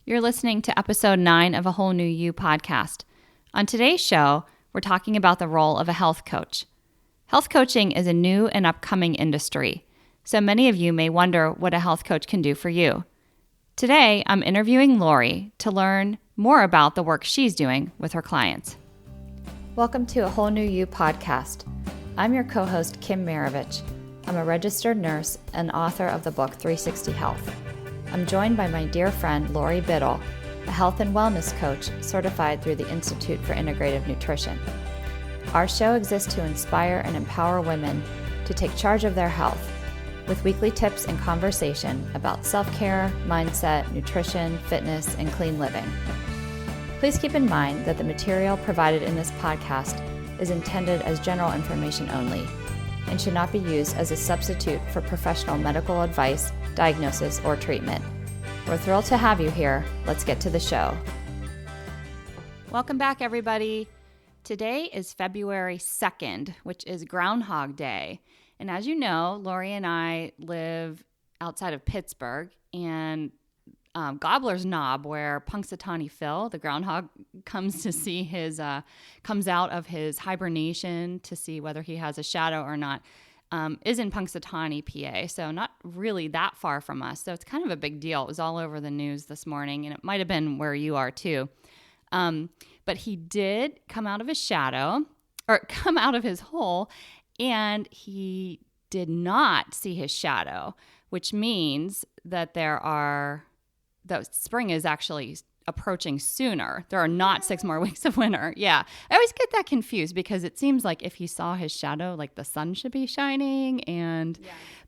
You're listening to episode 9 of A Whole New You podcast. On today's show, we're talking about the role of a health coach. Health coaching is a new and upcoming industry, so many of you may wonder what a health coach can do for you. Today, I'm interviewing Laurie to learn more about the work she's doing with her clients. Welcome to A Whole New You podcast. I'm your co-host, Kim Maravich. I'm a registered nurse and author of the book 360 Health. I'm joined by my dear friend, Laurie Biddle, a health and wellness coach certified through the Institute for Integrative Nutrition. Our show exists to inspire and empower women to take charge of their health with weekly tips and conversation about self-care, mindset, nutrition, fitness, and clean living. Please keep in mind that the material provided in this podcast is intended as general information only and should not be used as a substitute for professional medical advice, diagnosis, or treatment. We're thrilled to have you here. Let's get to the show. Welcome back, everybody. Today is February 2nd, which is Groundhog Day. And as you know, Laurie and I live outside of Pittsburgh, and Gobbler's Knob, where Punxsutawney Phil, the groundhog, comes out of his hibernation to see whether he has a shadow or not, is in Punxsutawney, PA, so not really that far from us. So it's kind of a big deal. It was all over the news this morning, and it might have been where you are too. But he did come out of his shadow, or come out of his hole, and he did not see his shadow, which means that the spring is actually approaching sooner. There are not 6 more weeks of winter. Yeah. I always get that confused because it seems like if he saw his shadow, like the sun should be shining, and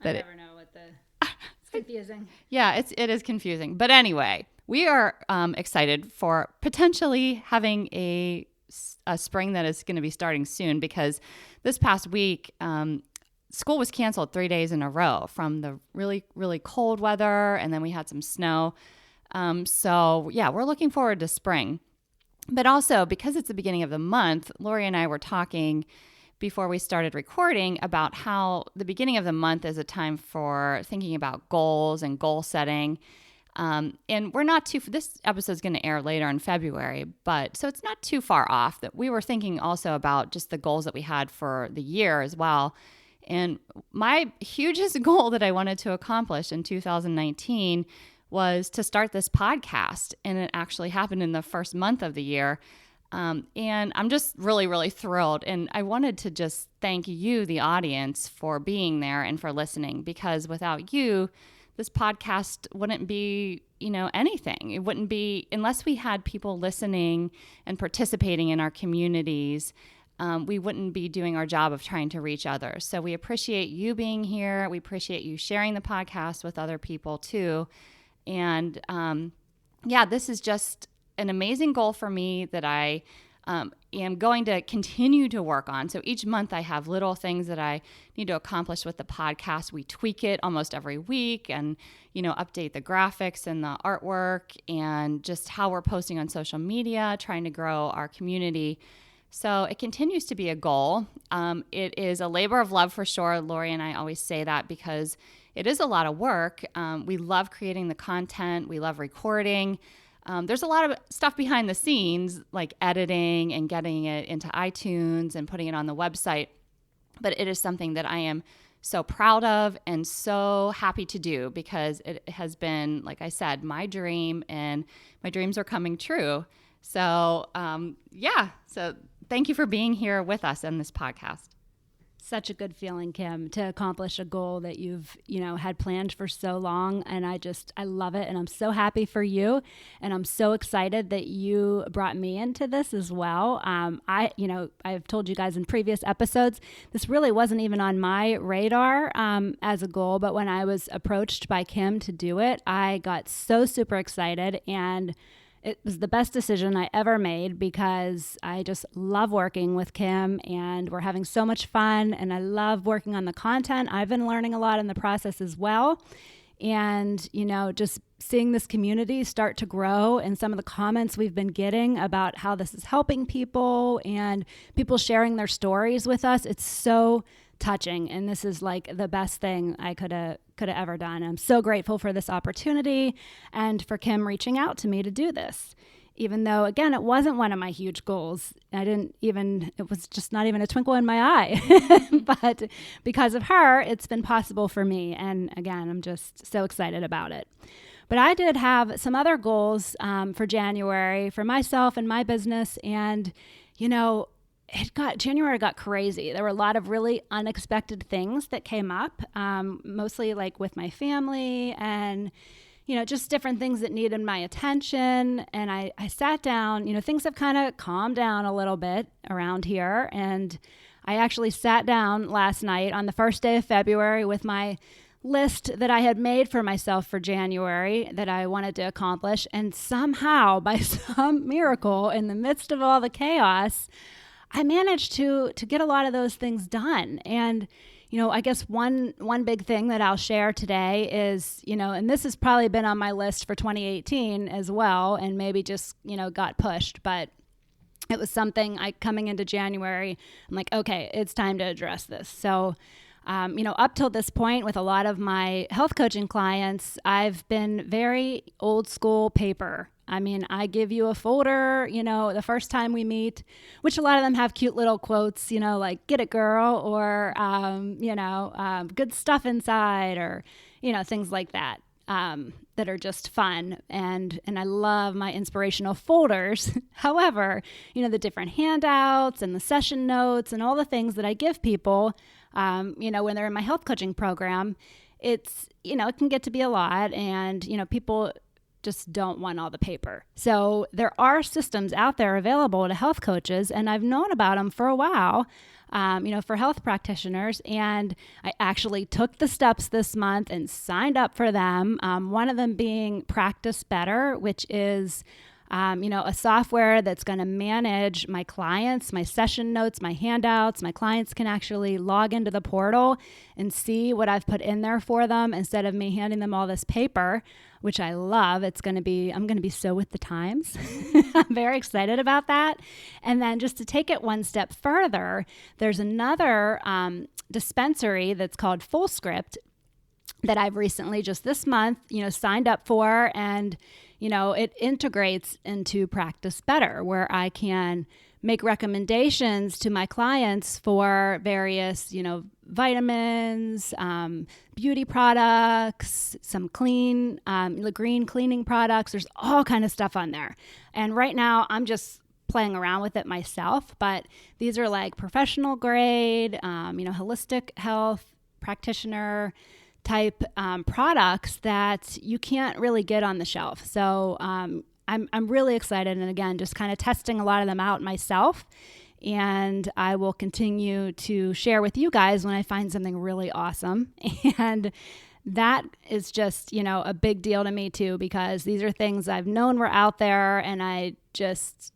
I never know what it's confusing. Yeah, it is confusing. But anyway, we are excited for potentially having a spring that is going to be starting soon, because this past week, school was canceled 3 days in a row from the really, really cold weather, and then we had some snow. So yeah, we're looking forward to spring. But also, because it's the beginning of the month, Laurie and I were talking before we started recording about how the beginning of the month is a time for thinking about goals and goal setting. And we're not this episode is going to air later in February, but so it's not too far off. That we were thinking also about just the goals that we had for the year as well. And my hugest goal that I wanted to accomplish in 2019 was to start this podcast, and it actually happened in the first month of the year. And I'm just really, really thrilled. And I wanted to just thank you, the audience, for being there and for listening, because without you, this podcast wouldn't be, anything. It wouldn't be, unless we had people listening and participating in our communities, we wouldn't be doing our job of trying to reach others. So we appreciate you being here. We appreciate you sharing the podcast with other people too. And this is just an amazing goal for me that I am going to continue to work on. So each month I have little things that I need to accomplish with the podcast. We tweak it almost every week and, update the graphics and the artwork and just how we're posting on social media, trying to grow our community. So it continues to be a goal. It is a labor of love for sure. Laurie and I always say that because it is a lot of work. We love creating the content. We love recording. There's a lot of stuff behind the scenes, like editing and getting it into iTunes and putting it on the website. But it is something that I am so proud of and so happy to do, because it has been, like I said, my dream, and my dreams are coming true. So, So thank you for being here with us in this podcast. Such a good feeling, Kim, to accomplish a goal that you've, had planned for so long. And I love it. And I'm so happy for you. And I'm so excited that you brought me into this as well. I've told you guys in previous episodes, this really wasn't even on my radar as a goal. But when I was approached by Kim to do it, I got so super excited, and it was the best decision I ever made, because I just love working with Kim, and we're having so much fun, and I love working on the content. I've been learning a lot in the process as well. And, just seeing this community start to grow, and some of the comments we've been getting about how this is helping people and people sharing their stories with us, it's so touching. And this is like the best thing I could have ever done. I'm so grateful for this opportunity and for Kim reaching out to me to do this. Even though, again, it wasn't one of my huge goals. It was just not even a twinkle in my eye. But because of her, it's been possible for me. And again, I'm just so excited about it. But I did have some other goals for January for myself and my business. And, January got crazy. There were a lot of really unexpected things that came up, mostly like with my family and just different things that needed my attention. And I sat down, things have kind of calmed down a little bit around here. And I actually sat down last night on the first day of February with my list that I had made for myself for January that I wanted to accomplish. And somehow, by some miracle, in the midst of all the chaos, I managed to get a lot of those things done. And I guess one big thing that I'll share today is, and this has probably been on my list for 2018 as well, and maybe just, got pushed, but it was something coming into January, I'm like, okay, it's time to address this. So, up till this point with a lot of my health coaching clients, I've been very old school paper. I mean, I give you a folder, the first time we meet, which a lot of them have cute little quotes, like "get it, girl," or, good stuff inside, or, things like that, that are just fun. And I love my inspirational folders. However, the different handouts and the session notes and all the things that I give people, when they're in my health coaching program, it's, it can get to be a lot, and, people just don't want all the paper. So there are systems out there available to health coaches, and I've known about them for a while, for health practitioners. And I actually took the steps this month and signed up for them. One of them being Practice Better, which is a software that's going to manage my clients, my session notes, my handouts. My clients can actually log into the portal and see what I've put in there for them instead of me handing them all this paper, which I love. I'm going to be so with the times. I'm very excited about that. And then just to take it one step further, there's another dispensary that's called FullScript that I've recently, just this month, signed up for. And it integrates into Practice Better, where I can make recommendations to my clients for various, vitamins, beauty products, some green cleaning products. There's all kind of stuff on there. And right now I'm just playing around with it myself, but these are like professional grade, holistic health practitioner type products that you can't really get on the shelf. So I'm really excited, and again, just kind of testing a lot of them out myself. And I will continue to share with you guys when I find something really awesome. And that is just, a big deal to me too, because these are things I've known were out there, and I just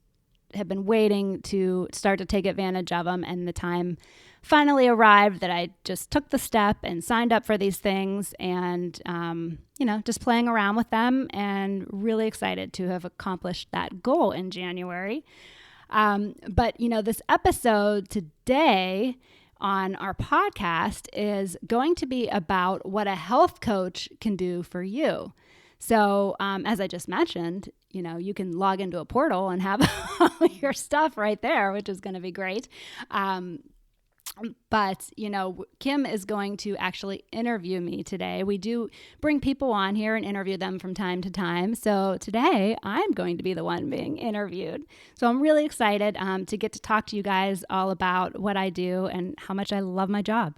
have been waiting to start to take advantage of them. And the time finally arrived that I just took the step and signed up for these things, and, just playing around with them, and really excited to have accomplished that goal in January. But this episode today on our podcast is going to be about what a health coach can do for you. So, as I just mentioned, you can log into a portal and have all your stuff right there, which is going to be great. But, Kim is going to actually interview me today. We do bring people on here and interview them from time to time. So today I'm going to be the one being interviewed. So I'm really excited to get to talk to you guys all about what I do and how much I love my job.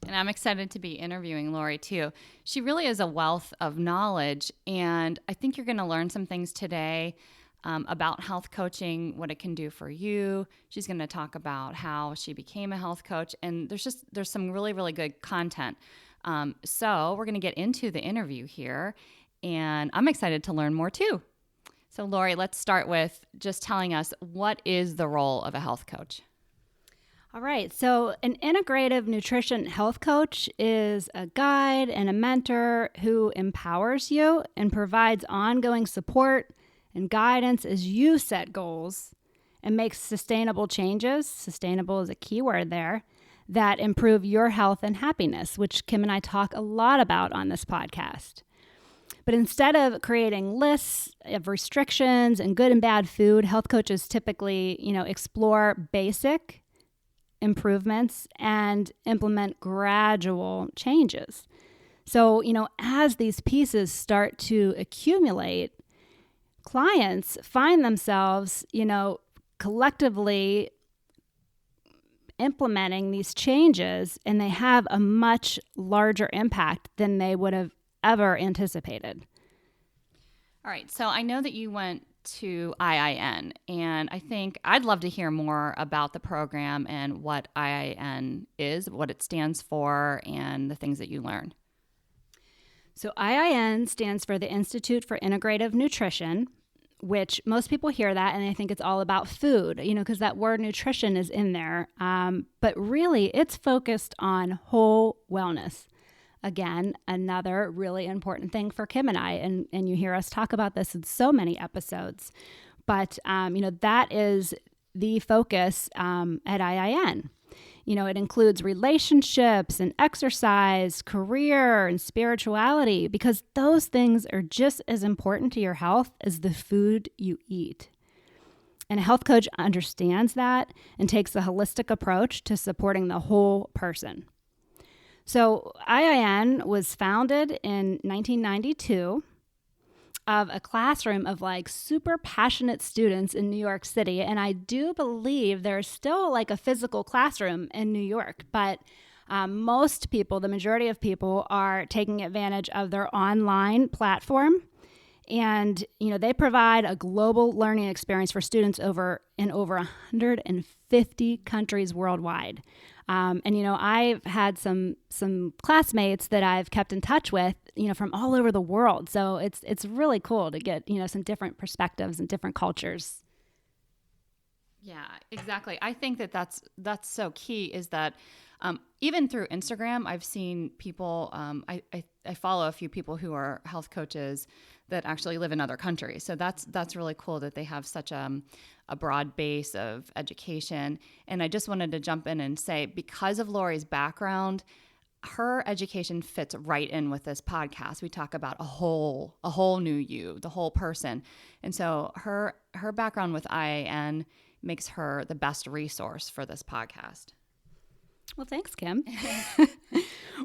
And I'm excited to be interviewing Laurie too. She really is a wealth of knowledge, and I think you're going to learn some things today about health coaching, what it can do for you. She's going to talk about how she became a health coach, and there's some really, really good content. So we're going to get into the interview here, and I'm excited to learn more too. So Laurie, let's start with just telling us, what is the role of a health coach? All right. So an integrative nutrition health coach is a guide and a mentor who empowers you and provides ongoing support and guidance as you set goals and make sustainable changes. Sustainable is a key word there that improve your health and happiness, which Kim and I talk a lot about on this podcast. But instead of creating lists of restrictions and good and bad food, health coaches typically, explore basic improvements and implement gradual changes. So, as these pieces start to accumulate, clients find themselves, collectively implementing these changes, and they have a much larger impact than they would have ever anticipated. All right. So I know that you went to IIN, and I think I'd love to hear more about the program and what IIN is, what it stands for, and the things that you learn. So IIN stands for the Institute for Integrative Nutrition, which most people hear that and they think it's all about food, because that word nutrition is in there. But really, it's focused on whole wellness. Again, another really important thing for Kim and I, and you hear us talk about this in so many episodes. But, that is the focus at IIN. It includes relationships and exercise, career and spirituality, because those things are just as important to your health as the food you eat. And a health coach understands that and takes a holistic approach to supporting the whole person. So IIN was founded in 1992 of a classroom of super passionate students in New York City. And I do believe there's still a physical classroom in New York, but most people, the majority of people, are taking advantage of their online platform. And, they provide a global learning experience for students in over 150 countries worldwide. I've had some classmates that I've kept in touch with, from all over the world. So it's really cool to get, some different perspectives and different cultures. Yeah, exactly. I think that's so key is that even through Instagram, I've seen people, I follow a few people who are health coaches that actually live in other countries. So that's really cool that they have such a broad base of education. And I just wanted to jump in and say, because of Laurie's background, her education fits right in with this podcast. We talk about a whole new you, the whole person. And so her background with IIN makes her the best resource for this podcast. Well, thanks, Kim.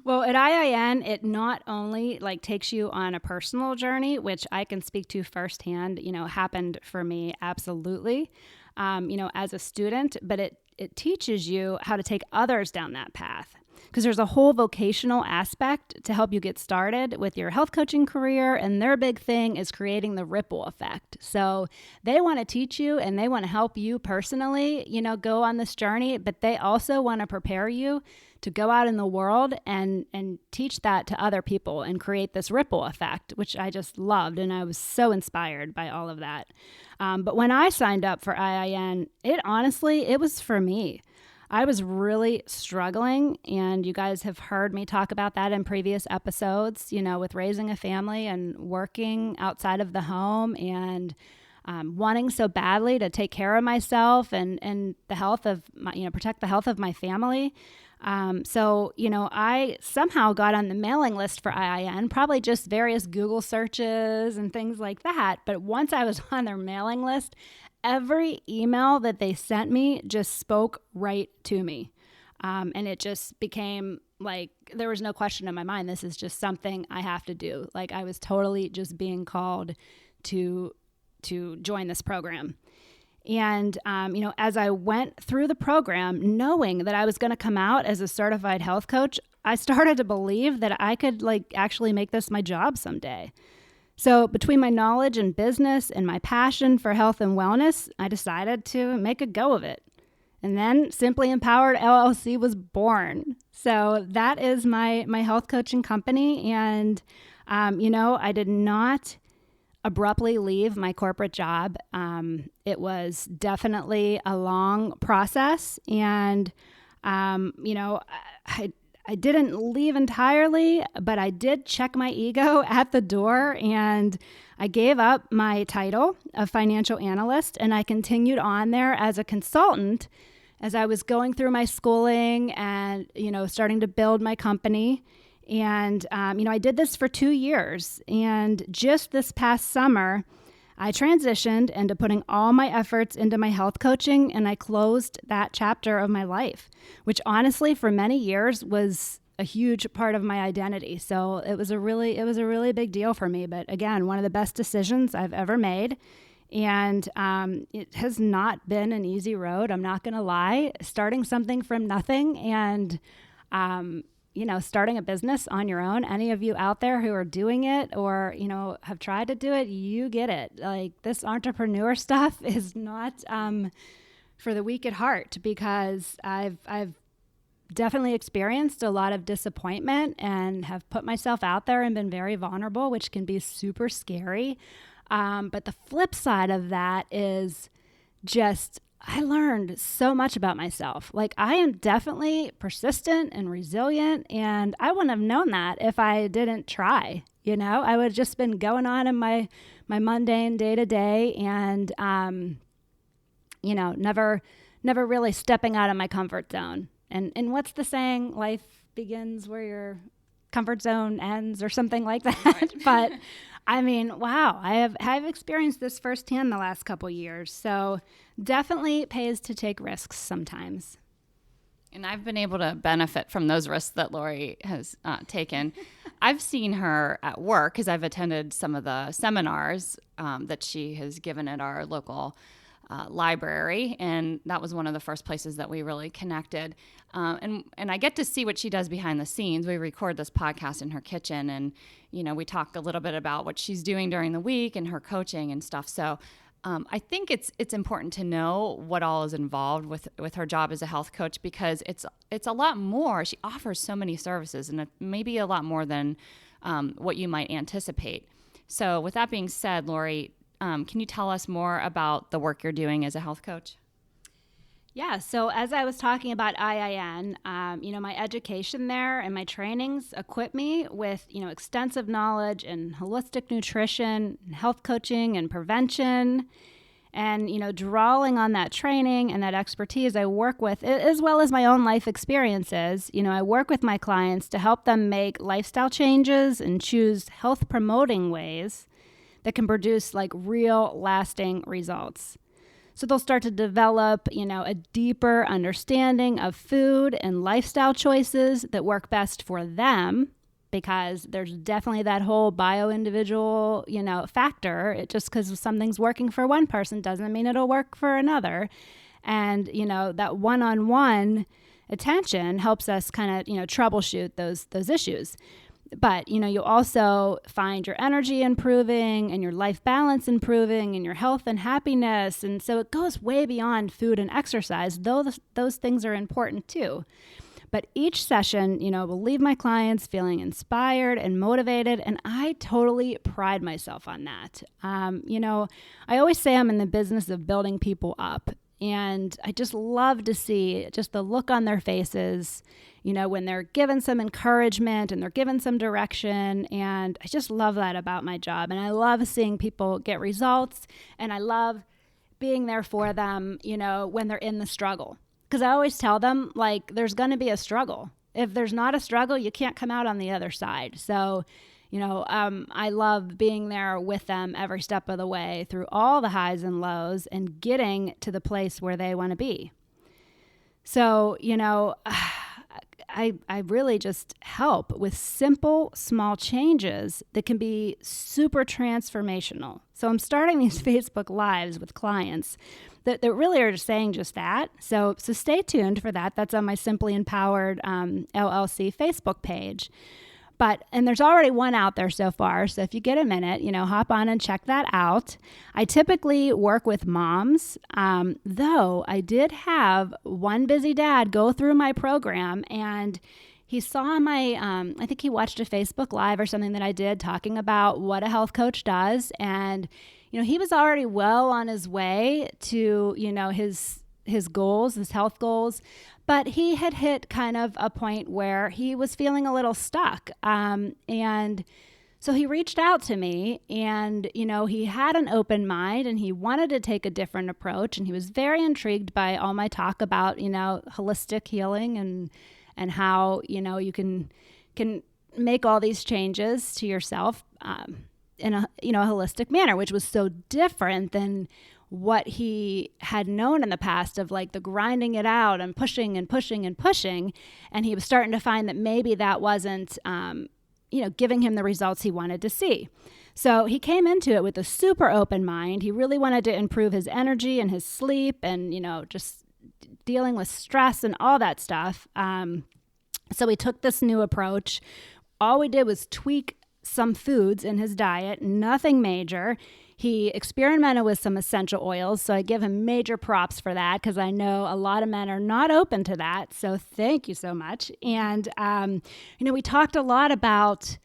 Well, at IIN, it not only takes you on a personal journey, which I can speak to firsthand, happened for me absolutely, as a student, but it teaches you how to take others down that path. Because there's a whole vocational aspect to help you get started with your health coaching career. And their big thing is creating the ripple effect. So they want to teach you and they want to help you personally, go on this journey. But they also want to prepare you to go out in the world and teach that to other people and create this ripple effect, which I just loved. And I was so inspired by all of that. But when I signed up for IIN, it was for me. I was really struggling, and you guys have heard me talk about that in previous episodes, with raising a family and working outside of the home and wanting so badly to take care of myself and the health of my, protect the health of my family. So I somehow got on the mailing list for IIN, probably just various Google searches and things like that. But once I was on their mailing list, every email that they sent me just spoke right to me. And it just became there was no question in my mind. This is just something I have to do. I was totally just being called to join this program. And, as I went through the program, knowing that I was going to come out as a certified health coach, I started to believe that I could actually make this my job someday. So between my knowledge in business and my passion for health and wellness, I decided to make a go of it. And then Simply Empowered LLC was born. So that is my health coaching company. And, I did not abruptly leave my corporate job. It was definitely a long process. And, I didn't leave entirely, but I did check my ego at the door, and I gave up my title of financial analyst, and I continued on there as a consultant as I was going through my schooling and, starting to build my company. And, I did this for 2 years. And just this past summer, I transitioned into putting all my efforts into my health coaching, and I closed that chapter of my life, which honestly for many years was a huge part of my identity. So it was a really big deal for me. But again, one of the best decisions I've ever made. And it has not been an easy road. I'm not going to lie. Starting something from nothing and starting a business on your own. Any of you out there who are doing it or, have tried to do it, you get it. Like, this entrepreneur stuff is not for the weak at heart, because I've definitely experienced a lot of disappointment and have put myself out there and been very vulnerable, which can be super scary. But the flip side of that is just, I learned so much about myself. Like, I am definitely persistent and resilient, and I wouldn't have known that if I didn't try. I would have just been going on in my mundane day to day, and never really stepping out of my comfort zone. And what's the saying? Life begins where your comfort zone ends, or something like that. Right. But I mean, wow, I've experienced this firsthand the last couple years. So definitely pays to take risks sometimes. And I've been able to benefit from those risks that Laurie has taken. I've seen her at work because I've attended some of the seminars that she has given at our local library, and that was one of the first places that we really connected. And I get to see what she does behind the scenes. We record this podcast in her kitchen, and we talk a little bit about what she's doing during the week and her coaching and stuff. So I think it's important to know what all is involved with her job as a health coach, because it's a lot more. She offers so many services, and it may be a lot more than what you might anticipate. So with that being said, Laurie, can you tell us more about the work you're doing as a health coach? Yeah, so as I was talking about IIN, my education there and my trainings equip me with, extensive knowledge in holistic nutrition, health coaching, and prevention. And, drawing on that training and that expertise I work with, as well as my own life experiences, I work with my clients to help them make lifestyle changes and choose health promoting ways that can produce like real lasting results. So they'll start to develop, a deeper understanding of food and lifestyle choices that work best for them, because there's definitely that whole bio-individual, factor. It just because something's working for one person doesn't mean it'll work for another. And, that one-on-one attention helps us kind of, troubleshoot those issues. But, you'll also find your energy improving and your life balance improving and your health and happiness. And so it goes way beyond food and exercise, though those things are important too. But each session, will leave my clients feeling inspired and motivated. And I totally pride myself on that. I always say I'm in the business of building people up. And I just love to see just the look on their faces, when they're given some encouragement and they're given some direction. And I just love that about my job. And I love seeing people get results. And I love being there for them, when they're in the struggle. Because I always tell them, like, there's going to be a struggle. If there's not a struggle, you can't come out on the other side. So, I love being there with them every step of the way through all the highs and lows and getting to the place where they want to be. So, I really just help with simple, small changes that can be super transformational. So I'm starting these Facebook Lives with clients that really are saying just that. So stay tuned for that. That's on my Simply Empowered LLC Facebook page. And there's already one out there so far. So if you get a minute, hop on and check that out. I typically work with moms, though I did have one busy dad go through my program, and he saw my, I think he watched a Facebook Live or something that I did talking about what a health coach does. And, he was already well on his way to, his goals, his health goals. But he had hit kind of a point where he was feeling a little stuck. And So he reached out to me and, he had an open mind and he wanted to take a different approach. And he was very intrigued by all my talk about, holistic healing and how, you can make all these changes to yourself in a, a holistic manner, which was so different than what he had known in the past of like the grinding it out and pushing and pushing and pushing. And he was starting to find that maybe that wasn't, giving him the results he wanted to see. So he came into it with a super open mind. He really wanted to improve his energy and his sleep and, just dealing with stress and all that stuff. So we took this new approach. All we did was tweak some foods in his diet, nothing major. He experimented with some essential oils, so I give him major props for that because I know a lot of men are not open to that, so thank you so much. And, we talked a lot about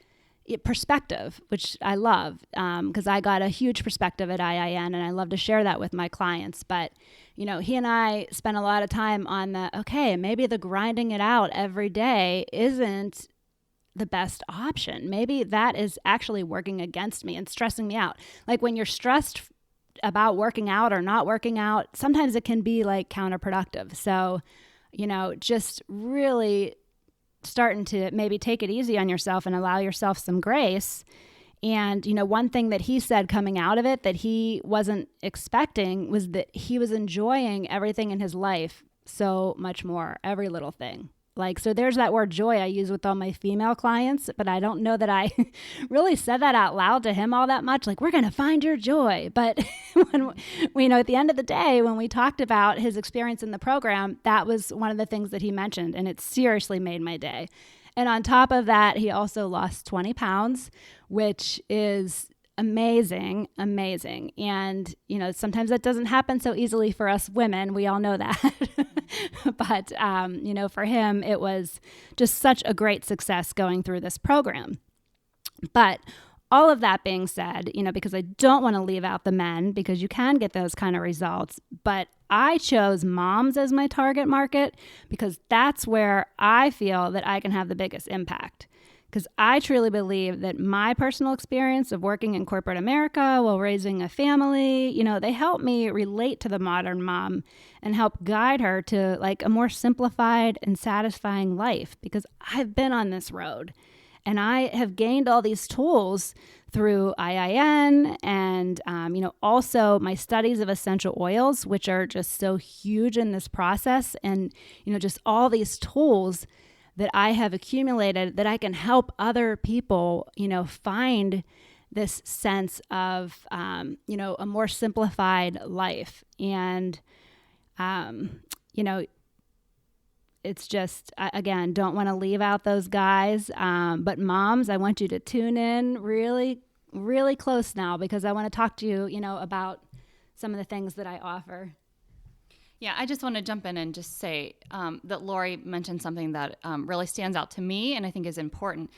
perspective, which I love because I got a huge perspective at IIN, and I love to share that with my clients. But, he and I spent a lot of time on maybe the grinding it out every day isn't the best option. Maybe that is actually working against me and stressing me out. Like when you're stressed about working out or not working out, sometimes it can be like counterproductive. So, just really starting to maybe take it easy on yourself and allow yourself some grace. And, one thing that he said coming out of it that he wasn't expecting was that he was enjoying everything in his life so much more, every little thing. So there's that word joy I use with all my female clients, but I don't know that I really said that out loud to him all that much. Like, we're going to find your joy. But when we at the end of the day, when we talked about his experience in the program, that was one of the things that he mentioned, and it seriously made my day. And on top of that, he also lost 20 pounds, which is amazing. And, sometimes that doesn't happen so easily for us women. We all know that. But, for him, it was just such a great success going through this program. But all of that being said, because I don't want to leave out the men because you can get those kind of results, but I chose moms as my target market because that's where I feel that I can have the biggest impact. Because I truly believe that my personal experience of working in corporate America while raising a family, they help me relate to the modern mom and help guide her to like a more simplified and satisfying life because I've been on this road and I have gained all these tools through IIN and, also my studies of essential oils, which are just so huge in this process and, just all these tools that I have accumulated that I can help other people, find this sense of, a more simplified life. And, it's just, again, don't want to leave out those guys. But moms, I want you to tune in really, really close now because I want to talk to you, about some of the things that I offer. Yeah, I just want to jump in and just say that Laurie mentioned something that really stands out to me and I think is important.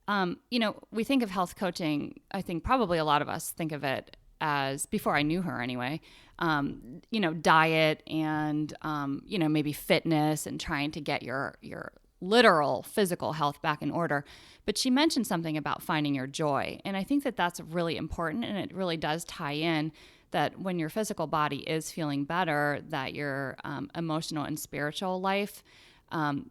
We think of health coaching, I think probably a lot of us think of it as, before I knew her anyway, diet and, maybe fitness and trying to get your literal physical health back in order. But she mentioned something about finding your joy. And I think that that's really important and it really does tie in that when your physical body is feeling better, that your emotional and spiritual life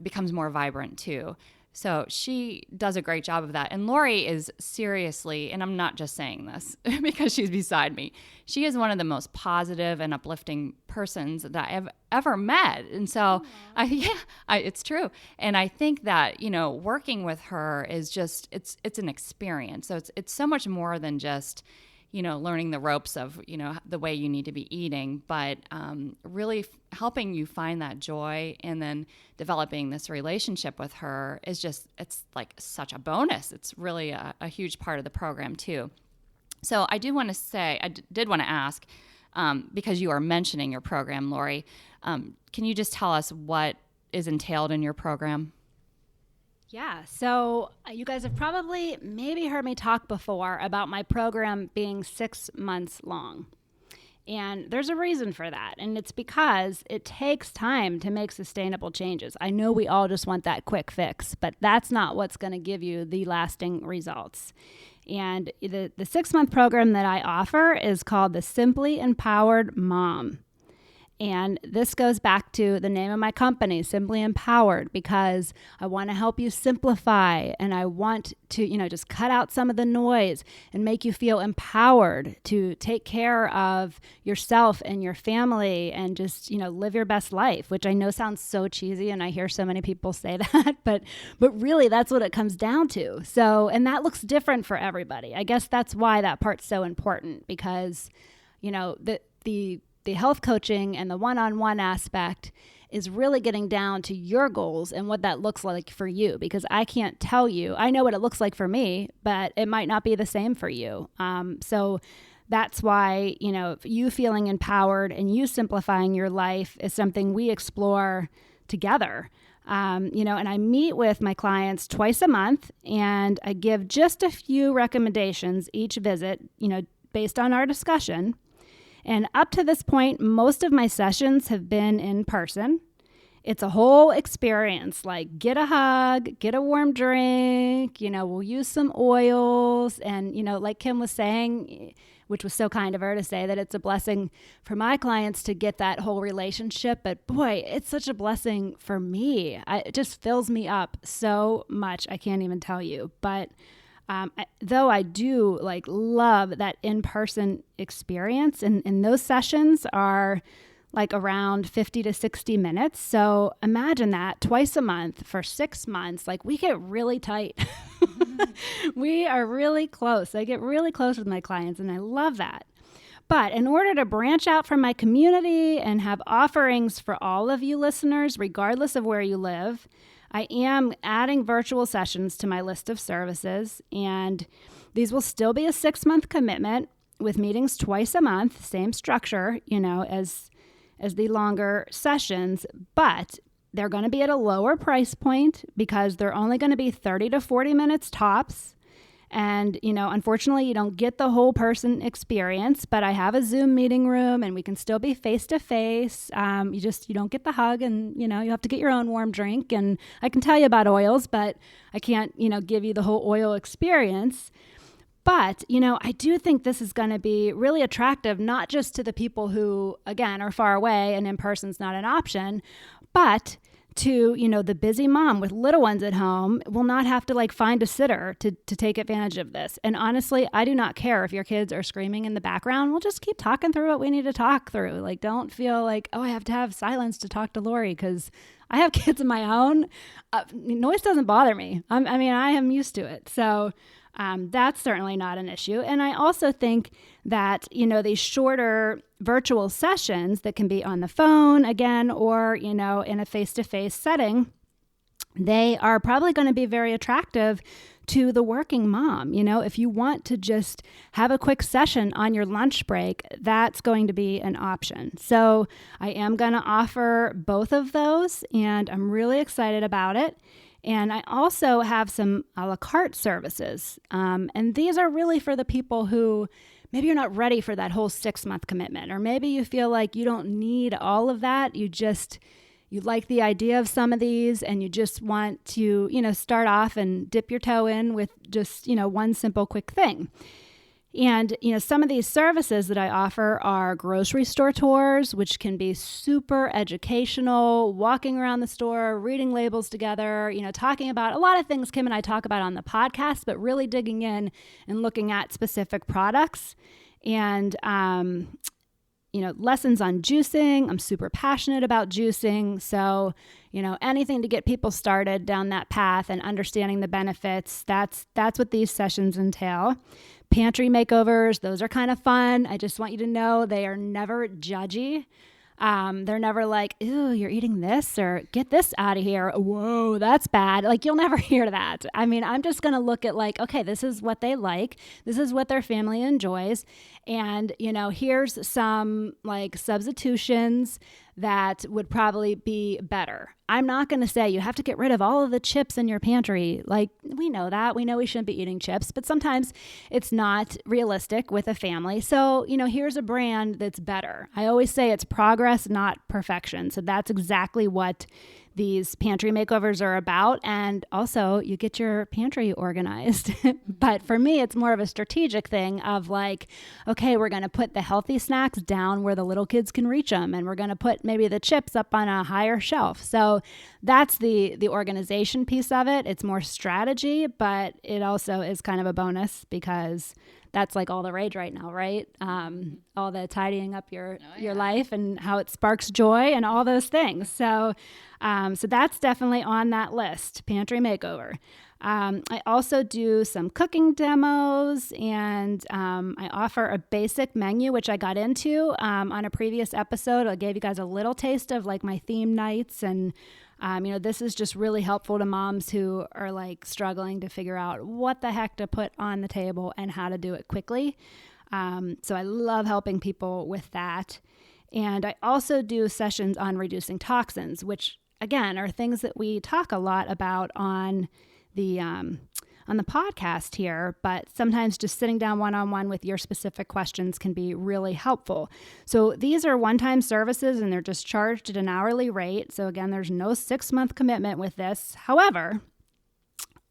becomes more vibrant too. So she does a great job of that. And Laurie is seriously, and I'm not just saying this because she's beside me, she is one of the most positive and uplifting persons that I've ever met. And so, it's true. And I think that, working with her is just, it's an experience. So it's so much more than just, learning the ropes of, the way you need to be eating, but really helping you find that joy and then developing this relationship with her is just, it's like such a bonus. It's really a huge part of the program too. So I did want to ask, because you are mentioning your program, Laurie, can you just tell us what is entailed in your program? Yeah, so you guys have probably maybe heard me talk before about my program being 6 months long. And there's a reason for that. And it's because it takes time to make sustainable changes. I know we all just want that quick fix, but that's not what's going to give you the lasting results. And the 6-month program that I offer is called the Simply Empowered Mom. And this goes back to the name of my company, Simply Empowered, because I want to help you simplify, and I want to, just cut out some of the noise and make you feel empowered to take care of yourself and your family and just, live your best life, which I know sounds so cheesy, and I hear so many people say that, but really that's what it comes down to. So, and that looks different for everybody. I guess that's why that part's so important, because, the health coaching and the one-on-one aspect is really getting down to your goals and what that looks like for you, because I can't tell you. I know what it looks like for me, but it might not be the same for you. So that's why, you feeling empowered and you simplifying your life is something we explore together. And I meet with my clients twice a month, and I give just a few recommendations each visit, based on our discussion. And up to this point, most of my sessions have been in person. It's a whole experience, like get a hug, get a warm drink, we'll use some oils. And, like Kim was saying, which was so kind of her to say that it's a blessing for my clients to get that whole relationship. But boy, it's such a blessing for me. It just fills me up so much. I can't even tell you. But though I do love that in-person experience, and those sessions are around 50 to 60 minutes. So imagine that twice a month for 6 months, we get really tight. We are really close. I get really close with my clients, and I love that. But in order to branch out from my community and have offerings for all of you listeners, regardless of where you live, I am adding virtual sessions to my list of services, and these will still be a 6-month commitment with meetings twice a month, same structure, as the longer sessions, but they're going to be at a lower price point because they're only going to be 30 to 40 minutes tops. And, unfortunately, you don't get the whole person experience, but I have a Zoom meeting room and we can still be face to face. You don't get the hug, and, you have to get your own warm drink. And I can tell you about oils, but I can't, give you the whole oil experience. But, I do think this is going to be really attractive, not just to the people who, again, are far away and in person's not an option, but to, the busy mom with little ones at home will not have to find a sitter to take advantage of this. And honestly, I do not care if your kids are screaming in the background. We'll just keep talking through what we need to talk through. Don't feel oh, I have to have silence to talk to Laurie because I have kids of my own. Noise doesn't bother me. I am used to it. So that's certainly not an issue. And I also think that, these shorter virtual sessions that can be on the phone again, or, in a face-to-face setting, they are probably going to be very attractive to the working mom. If you want to just have a quick session on your lunch break, that's going to be an option. So I am going to offer both of those, and I'm really excited about it. And I also have some a la carte services. And these are really for the people who maybe you're not ready for that whole 6-month commitment, or maybe you feel like you don't need all of that. You like the idea of some of these, and you just want to, start off and dip your toe in with just, one simple quick thing. And, some of these services that I offer are grocery store tours, which can be super educational, walking around the store, reading labels together, talking about a lot of things Kim and I talk about on the podcast, but really digging in and looking at specific products. And, lessons on juicing. I'm super passionate about juicing. So, anything to get people started down that path and understanding the benefits, that's what these sessions entail. Pantry makeovers, those are kind of fun. I just want you to know they are never judgy. They're never like, ew, you're eating this, or get this out of here. Whoa, that's bad. You'll never hear that. I'm just going to look at okay, this is what they like. This is what their family enjoys. And, here's some substitutions that would probably be better. I'm not going to say you have to get rid of all of the chips in your pantry. We know that. We know we shouldn't be eating chips, but sometimes it's not realistic with a family. So, here's a brand that's better. I always say it's progress, not perfection. So that's exactly what these pantry makeovers are about. And also you get your pantry organized. But for me, it's more of a strategic thing of like, okay, we're going to put the healthy snacks down where the little kids can reach them. And we're going to put maybe the chips up on a higher shelf. So that's the organization piece of it. It's more strategy, but it also is kind of a bonus because that's like all the rage right now, right? All the tidying up your life and how it sparks joy and all those things. So that's definitely on that list, pantry makeover. I also do some cooking demos, and I offer a basic menu, which I got into on a previous episode. I gave you guys a little taste of like my theme nights, and this is just really helpful to moms who are like struggling to figure out what the heck to put on the table and how to do it quickly. So I love helping people with that. And I also do sessions on reducing toxins, which again are things that we talk a lot about on the podcast here, but sometimes just sitting down one-on-one with your specific questions can be really helpful. So these are one-time services and they're just charged at an hourly rate. So again, there's no 6-month commitment with this. However,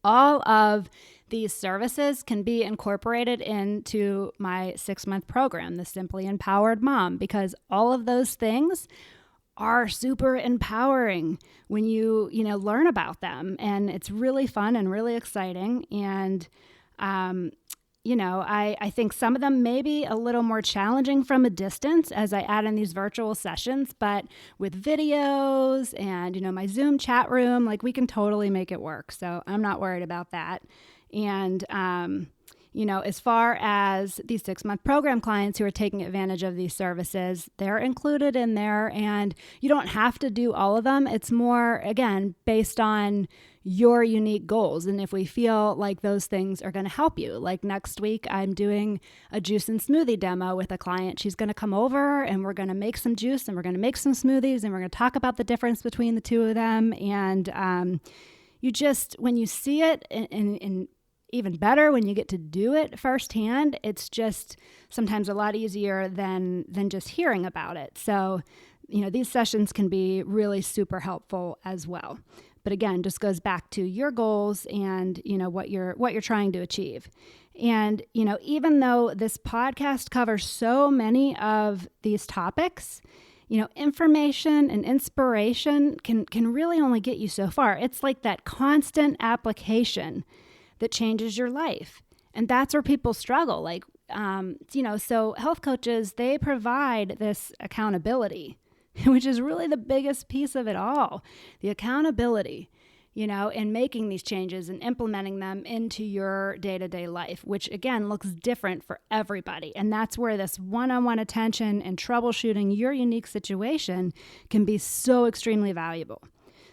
all of these services can be incorporated into my 6-month program, the Simply Empowered Mom, because all of those things are super empowering when you learn about them, and it's really fun and really exciting. And I think some of them may be a little more challenging from a distance as I add in these virtual sessions, but with videos and my Zoom chat room, like we can totally make it work. So I'm not worried about that. And as far as these 6-month program clients who are taking advantage of these services, they're included in there, and you don't have to do all of them. It's more, again, based on your unique goals. And if we feel like those things are going to help you, like next week, I'm doing a juice and smoothie demo with a client. She's going to come over and we're going to make some juice and we're going to make some smoothies and we're going to talk about the difference between the two of them. And you just, when you see it in even better when you get to do it firsthand, it's just sometimes a lot easier than just hearing about it. So, these sessions can be really super helpful as well. But again, just goes back to your goals and, what you're trying to achieve. And, even though this podcast covers so many of these topics, information and inspiration can really only get you so far. It's like that constant application that changes your life. And that's where people struggle. Like, so health coaches, they provide this accountability, which is really the biggest piece of it all. The accountability, in making these changes and implementing them into your day-to-day life, which again looks different for everybody. And that's where this one-on-one attention and troubleshooting your unique situation can be so extremely valuable.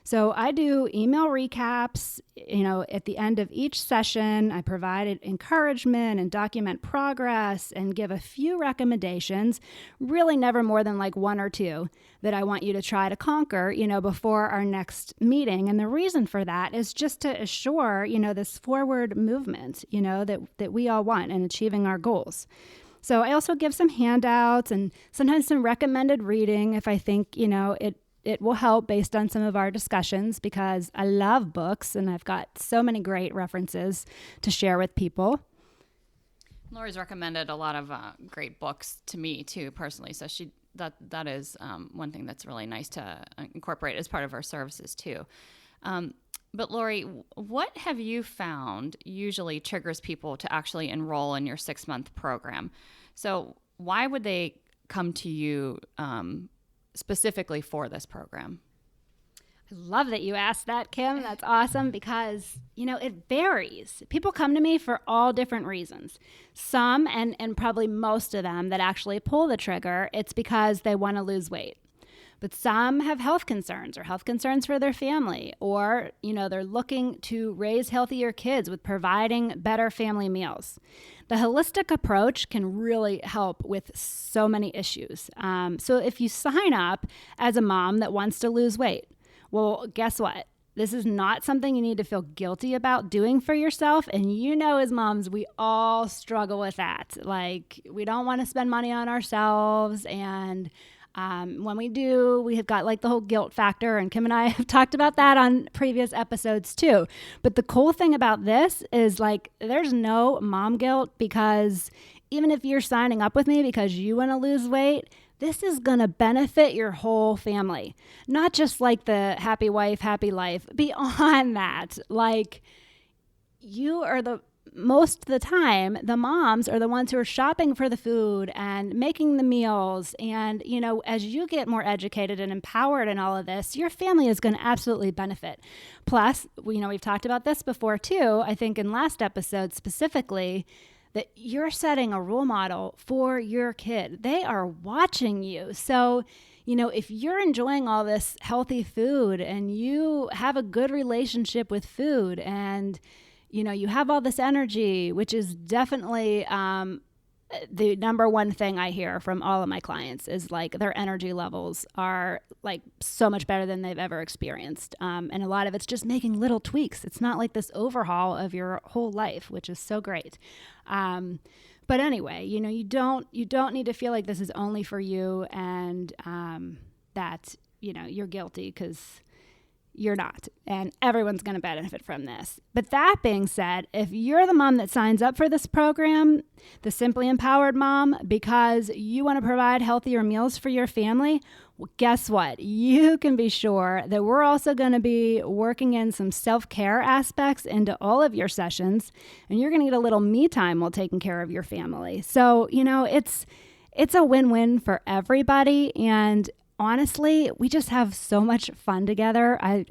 So I do email recaps, at the end of each session. I provide encouragement and document progress and give a few recommendations, really never more than like 1 or 2 that I want you to try to conquer, before our next meeting. And the reason for that is just to assure, this forward movement, that we all want in achieving our goals. So I also give some handouts and sometimes some recommended reading if I think, it will help based on some of our discussions, because I love books and I've got so many great references to share with people. Laurie's recommended a lot of great books to me too, personally. So that is one thing that's really nice to incorporate as part of our services too. But Laurie, what have you found usually triggers people to actually enroll in your 6-month program? So why would they come to you specifically for this program? I love that you asked that, Kim. That's awesome because, it varies. People come to me for all different reasons. Some, and probably most of them that actually pull the trigger, it's because they want to lose weight. But some have health concerns or health concerns for their family, or, they're looking to raise healthier kids with providing better family meals. The holistic approach can really help with so many issues. So if you sign up as a mom that wants to lose weight, well, guess what? This is not something you need to feel guilty about doing for yourself. And as moms, we all struggle with that. Like, we don't want to spend money on ourselves, and When we have got like the whole guilt factor, and Kim and I have talked about that on previous episodes too. But the cool thing about this is like, there's no mom guilt, because even if you're signing up with me because you want to lose weight, this is going to benefit your whole family, not just like the happy wife, happy life. Beyond that, like, you are most of the time, the moms are the ones who are shopping for the food and making the meals. And, as you get more educated and empowered in all of this, your family is going to absolutely benefit. Plus, we've talked about this before too, I think in last episode specifically, that you're setting a role model for your kid. They are watching you. So, if you're enjoying all this healthy food and you have a good relationship with food, and you have all this energy, which is definitely the number one thing I hear from all of my clients is like their energy levels are like so much better than they've ever experienced. And a lot of it's just making little tweaks. It's not like this overhaul of your whole life, which is so great. But anyway, you don't need to feel like this is only for you, and that, you're guilty, because you're not, and everyone's going to benefit from this. But that being said, if you're the mom that signs up for this program, the Simply Empowered Mom, because you want to provide healthier meals for your family, well, guess what? You can be sure that we're also going to be working in some self-care aspects into all of your sessions, and you're going to get a little me time while taking care of your family. So, it's a win-win for everybody, and honestly, we just have so much fun together. I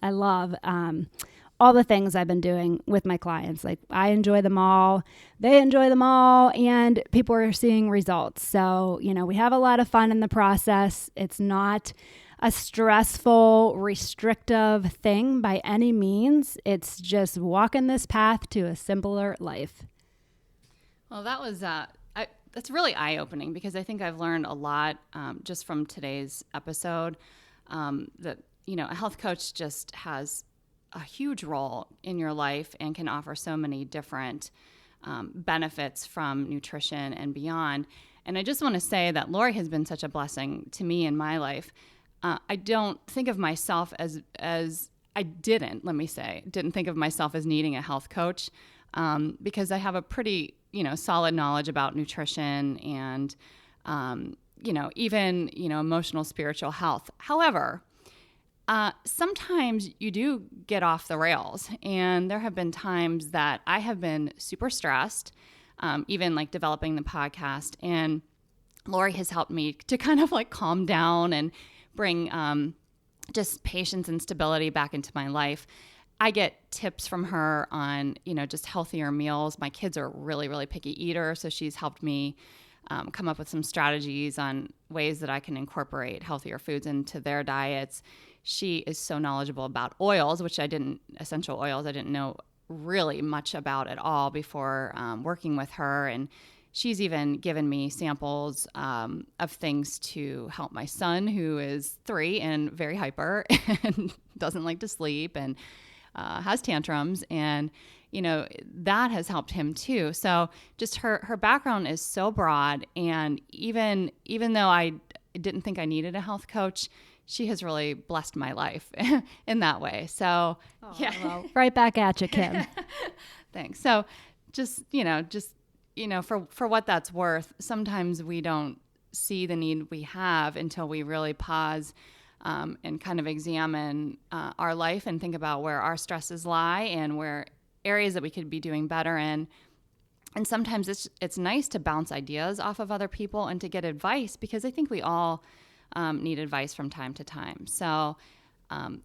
love all the things I've been doing with my clients. Like, I enjoy them all, they enjoy them all, and people are seeing results. So, we have a lot of fun in the process. It's not a stressful, restrictive thing by any means. It's just walking this path to a simpler life. Well, that was that's really eye-opening, because I think I've learned a lot just from today's episode, that, a health coach just has a huge role in your life and can offer so many different benefits from nutrition and beyond. And I just want to say that Laurie has been such a blessing to me in my life. I don't think of myself didn't think of myself as needing a health coach, because I have a pretty solid knowledge about nutrition and, even, emotional, spiritual health. However, sometimes you do get off the rails, and there have been times that I have been super stressed, even like developing the podcast, and Laurie has helped me to kind of like calm down and bring just patience and stability back into my life. I get tips from her on, just healthier meals. My kids are really, really picky eaters, so she's helped me come up with some strategies on ways that I can incorporate healthier foods into their diets. She is so knowledgeable about oils, essential oils, I didn't know really much about at all before working with her. And she's even given me samples of things to help my son, who is 3 and very hyper and doesn't like to sleep and has tantrums, and that has helped him too. So just her background is so broad, and even though I didn't think I needed a health coach, she has really blessed my life in that way. So yeah, well, right back at you, Kim. Thanks. So just for what that's worth, sometimes we don't see the need we have until we really pause and kind of examine our life and think about where our stresses lie and where areas that we could be doing better in. And sometimes it's nice to bounce ideas off of other people and to get advice, because I think we all need advice from time to time. So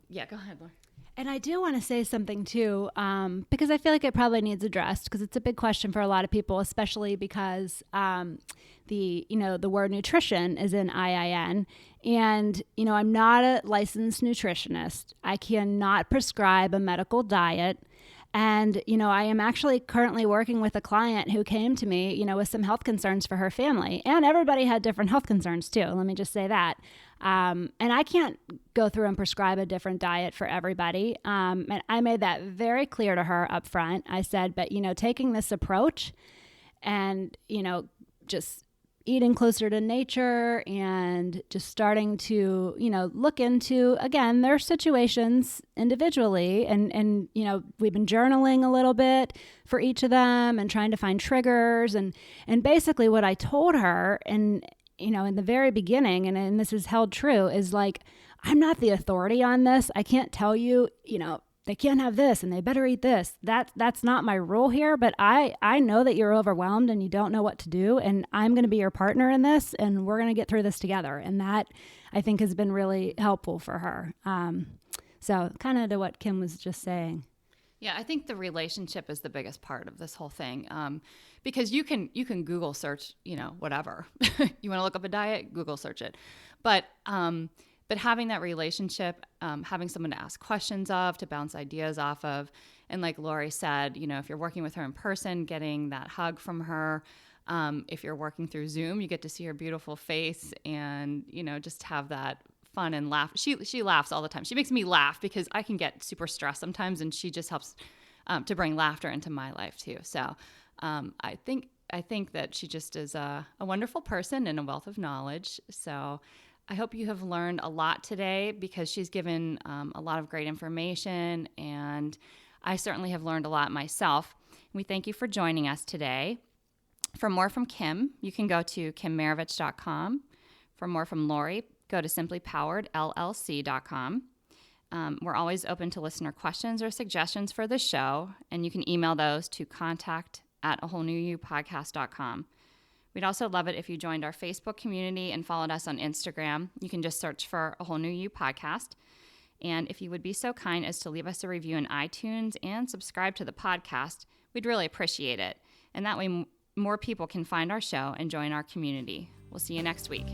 yeah, go ahead, Laura. And I do want to say something too, because I feel like it probably needs addressed, because it's a big question for a lot of people, especially because the word nutrition is in IIN, and I'm not a licensed nutritionist. I cannot prescribe a medical diet. And, I am actually currently working with a client who came to me, with some health concerns for her family. And everybody had different health concerns too. Let me just say that. And I can't go through and prescribe a different diet for everybody. And I made that very clear to her up front. I said, but, taking this approach and, just eating closer to nature and just starting to, look into, again, their situations individually. And we've been journaling a little bit for each of them and trying to find triggers. And basically what I told her, and, in the very beginning, and this is held true, is like, I'm not the authority on this. I can't tell you, they can't have this and they better eat this. That's not my rule here, but I know that you're overwhelmed and you don't know what to do, and I'm going to be your partner in this, and we're going to get through this together. And that, I think, has been really helpful for her. So kind of to what Kim was just saying. Yeah, I think the relationship is the biggest part of this whole thing, because you can Google search, whatever. You want to look up a diet, Google search it. But having that relationship, having someone to ask questions of, to bounce ideas off of, and like Laurie said, if you're working with her in person, getting that hug from her. If you're working through Zoom, you get to see her beautiful face and, just have that fun and laugh. She laughs all the time. She makes me laugh because I can get super stressed sometimes, and she just helps to bring laughter into my life too. So I think that she just is a wonderful person and a wealth of knowledge. So I hope you have learned a lot today, because she's given a lot of great information, and I certainly have learned a lot myself. We thank you for joining us today. For more from Kim, you can go to kimmaravich.com. For more from Laurie, go to simplypoweredllc.com. We're always open to listener questions or suggestions for the show, and you can email those to contact@awholenewyoupodcast.com. We'd also love it if you joined our Facebook community and followed us on Instagram. You can just search for A Whole New You Podcast. And if you would be so kind as to leave us a review in iTunes and subscribe to the podcast, we'd really appreciate it. And that way more people can find our show and join our community. We'll see you next week.